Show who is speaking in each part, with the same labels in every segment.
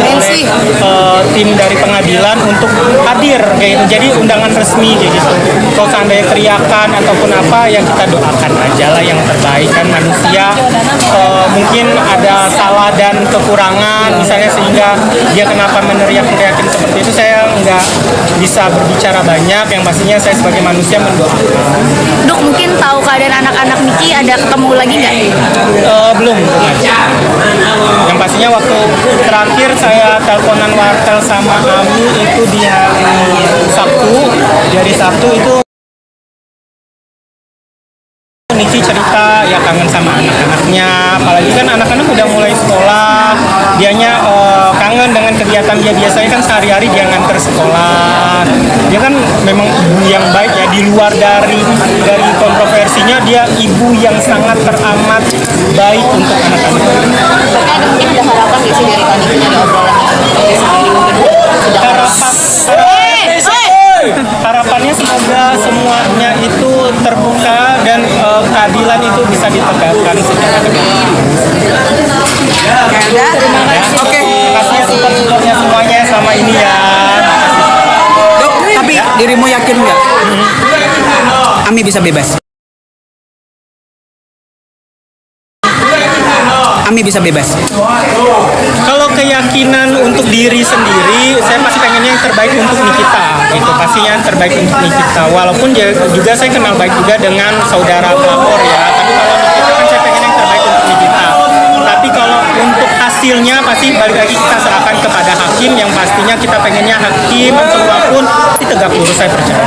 Speaker 1: oleh tim dari pengadilan untuk hadir kayak gitu. Jadi undangan resmi kayak gitu. Kalau seandainya teriakan ataupun apa, yang kita doakan aja lah yang terbaik. Kan manusia mungkin ada salah dan kekurangan misalnya, sehingga dia kenapa meneriakin seperti itu, saya nggak bisa berbicara banyak. Yang pastinya saya sebagai manusia mendoakan.
Speaker 2: Dok, mungkin tahu keadaan anak-anak Miki, ada ketemu lagi nggak?
Speaker 1: Belum aja. Yang pastinya waktu terakhir saya teleponan wartel sama Ami itu di hari Sabtu. Dari Sabtu itu Niki cerita ya kangen sama anak-anaknya, apalagi kan anak-anak udah mulai sekolah, dianya kangen dengan kegiatan dia biasanya kan sehari-hari dia nganter sekolah. Dia kan memang ibu yang baik ya, di luar dari kontroversinya, dia ibu yang sangat teramat baik untuk anak-anak.
Speaker 2: Ada mungkin ada harapan nggak sih dari tadi dari obrolan
Speaker 1: Harapannya semoga semuanya itu terbuka dan keadilan itu bisa ditegakkan secara tegas.
Speaker 2: Terima kasih.
Speaker 1: Oke, terima kasih ya support-supportnya semuanya sama ini ya.
Speaker 3: Dok, tapi dirimu yakin nggak? Ami bisa bebas. Ami bisa bebas.
Speaker 1: Kalau keyakinan untuk diri sendiri, saya pasti pengennya yang terbaik untuk Nikita, gitu. Pastinya yang terbaik untuk Nikita. Walaupun juga saya kenal baik juga dengan saudara pelapor ya. Tapi kalau Nikita kan saya pengen yang terbaik untuk Nikita. Tapi kalau untuk hasilnya pasti balik lagi kita serahkan kepada hakim. Yang pastinya kita pengennya hakim atau apapun pasti tegak lurus, saya percaya.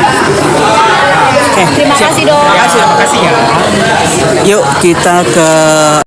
Speaker 2: Terima kasih, Dok.
Speaker 1: Ya, terima kasih ya.
Speaker 3: Yuk kita ke